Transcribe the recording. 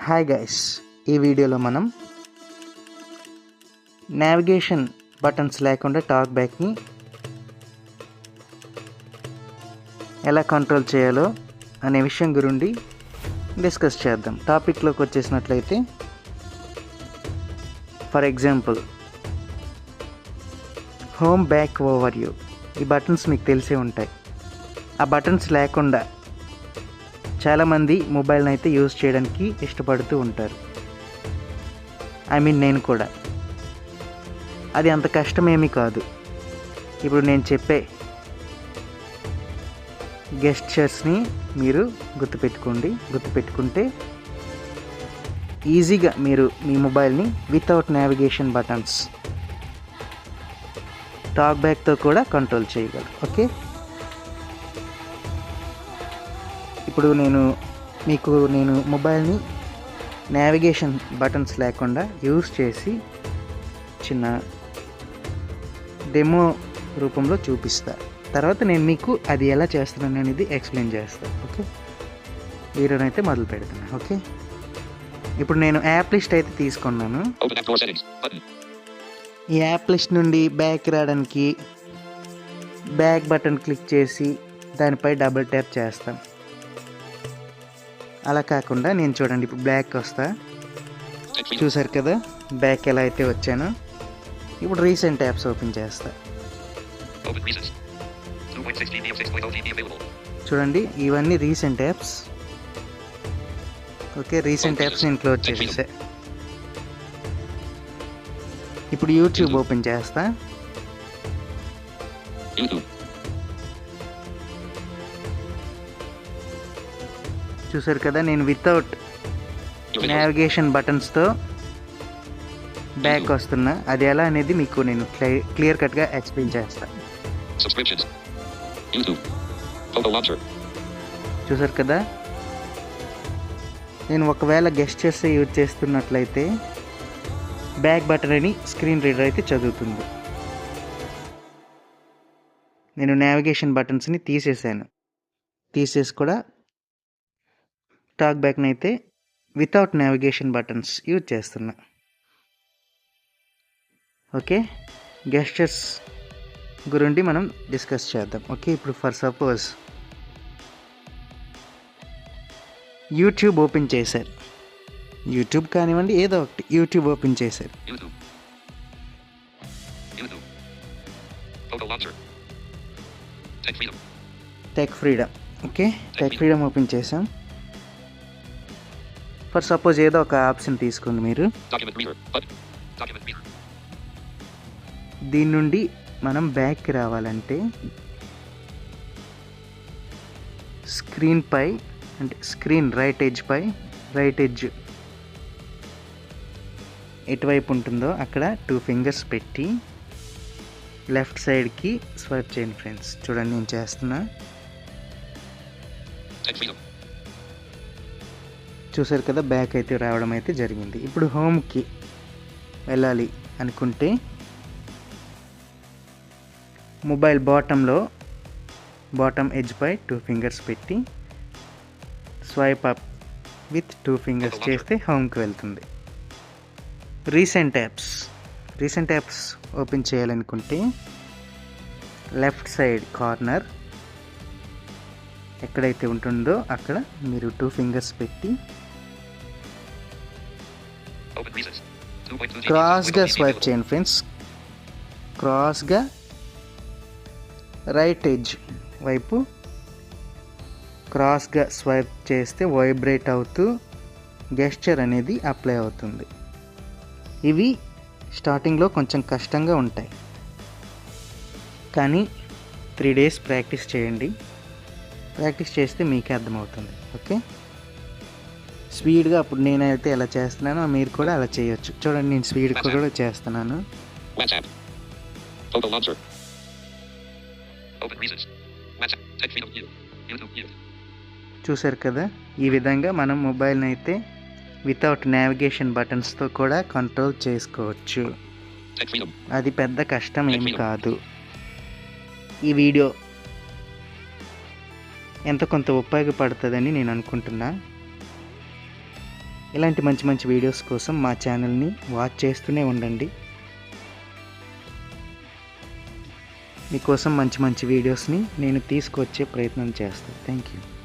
Hi guys, ఈ వీడియోలో మనం నావిగేషన్ బటన్స్ లేకుండా టాక్ బ్యాక్ని ఎలా కంట్రోల్ చేయాలో అనే విషయం గురించి డిస్కస్ చేద్దాం. టాపిక్లోకి వచ్చేసినట్లయితే, for example home back overview, ఈ బటన్స్ మీకు తెలిసే ఉంటాయి. ఆ బటన్స్ లేకుండా చాలామంది మొబైల్ని అయితే యూజ్ చేయడానికి ఇష్టపడుతూ ఉంటారు. నేను కూడా. అది అంత కష్టమేమీ కాదు. ఇప్పుడు నేను చెప్పే గెస్చర్స్ని మీరు గుర్తుపెట్టుకుంటే ఈజీగా మీరు మీ మొబైల్ని వితౌట్ నావిగేషన్ బటన్స్ టాక్ బ్యాక్తో కూడా కంట్రోల్ చేయగలరు. ఓకే, ఇప్పుడు నేను మొబైల్ని నావిగేషన్ బటన్స్ లేకుండా యూజ్ చేసి చిన్న డెమో రూపంలో చూపిస్తా. తర్వాత నేను మీకు అది ఎలా చేస్తున్నాను అనేది ఎక్స్ప్లెయిన్ చేస్తాను. ఓకే, వీడియోనైతే మొదలు పెడుతున్నా. ఓకే, ఇప్పుడు నేను యాప్ లిస్ట్ అయితే తీసుకున్నాను. ఈ యాప్ లిస్ట్ నుండి బ్యాక్ రావడానికి బ్యాక్ బటన్ క్లిక్ చేసి దానిపై డబుల్ ట్యాప్ చేస్తాను. అలా కాకుండా నేను చూడండి, ఇప్పుడు బ్యాక్ వస్తా. చూసారు కదా బ్యాక్ ఎలా అయితే వచ్చానో. ఇప్పుడు రీసెంట్ యాప్స్ ఓపెన్ చేస్తా. చూడండి, ఇవన్నీ recent apps. Okay, recent apps నేను క్లోజ్ చేసేసా. ఇప్పుడు యూట్యూబ్ ఓపెన్ చేస్తా. చూసారు కదా, నేను వితౌట్ నావిగేషన్ బటన్స్తో బ్యాక్ వస్తున్నా. అది ఎలా అనేది మీకు నేను క్లియర్ కట్గా ఎక్స్ప్లెయిన్ చేస్తాను. చూసారు కదా, నేను ఒకవేళ గెస్చర్స్ యూజ్ చేస్తున్నట్లయితే బ్యాక్ బటన్ అని స్క్రీన్ రీడర్ అయితే చదువుతుంది. నేను నావిగేషన్ బటన్స్ని తీసేసి కూడా టాక్ బ్యాక్ని అయితే వితౌట్ నావిగేషన్ బటన్స్ యూజ్ చేస్తున్నా. ఓకే, గెస్చర్స్ గురించి మనం డిస్కస్ చేద్దాం. ఓకే, ఇప్పుడు ఫర్ సపోజ్ యూట్యూబ్ ఓపెన్ చేశారు. యూట్యూబ్ కానివ్వండి, ఏదో ఒకటి యూట్యూబ్ ఓపెన్ చేశారు. Tech freedom. Okay, tech freedom open చేసాం. ఫర్ సపోజ్ ఏదో ఒక ఆప్షన్ తీసుకోండి మీరు. దీని నుండి మనం బ్యాక్కి రావాలంటే స్క్రీన్ పై, అంటే స్క్రీన్ రైట్ ఎడ్జ్ ఎటువైపు ఉంటుందో అక్కడ 2 ఫింగర్స్ పెట్టి లెఫ్ట్ సైడ్కి స్వైప్ చేయండి ఫ్రెండ్స్. చూడండి, నేను చేస్తున్నా. చూసారు కదా, బ్యాక్ అయితే రావడం అయితే జరిగింది. ఇప్పుడు హోమ్కి వెళ్ళాలి అనుకుంటే మొబైల్ బాటమ్ ఎడ్జ్ పై 2 ఫింగర్స్ పెట్టి స్వైప్ అప్ విత్ 2 ఫింగర్స్ చేస్తే హోమ్కి వెళ్తుంది. రీసెంట్ యాప్స్ ఓపెన్ చేయాలనుకుంటే లెఫ్ట్ సైడ్ కార్నర్ ఎక్కడైతే ఉంటుందో అక్కడ మీరు 2 ఫింగర్స్ పెట్టి క్రాస్గా స్వైప్ చేయండి ఫ్రెండ్స్. క్రాస్గా రైట్ ఎడ్జ్ వైపు క్రాస్గా స్వైప్ చేస్తే వైబ్రేట్ అవుతూ గెస్చర్ అనేది అప్లై అవుతుంది. ఇవి స్టార్టింగ్లో కొంచెం కష్టంగా ఉంటాయి, కానీ 3 days ప్రాక్టీస్ చేయండి. ప్రాక్టీస్ చేస్తే మీకే అర్థమవుతుంది. ఓకే, స్పీడ్గా అప్పుడు నేనైతే ఎలా చేస్తున్నానో మీరు కూడా అలా చేయొచ్చు. చూడండి, నేను స్పీడ్గా కూడా చేస్తున్నాను. చూసారు కదా, ఈ విధంగా మనం మొబైల్ని అయితే వితౌట్ నావిగేషన్ బటన్స్తో కూడా కంట్రోల్ చేసుకోవచ్చు. అది పెద్ద కష్టం ఏమి కాదు. ఈ వీడియో ఎంతో కొంత ఉపయోగపడుతుందని నేను అనుకుంటున్నా. ఇలాంటి మంచి మంచి వీడియోస్ కోసం మా ఛానల్ని వాచ్ చేస్తూనే ఉండండి. మీకోసం మంచి మంచి వీడియోస్ని నేను తీసుకొచ్చే ప్రయత్నం చేస్తాను. Thank you.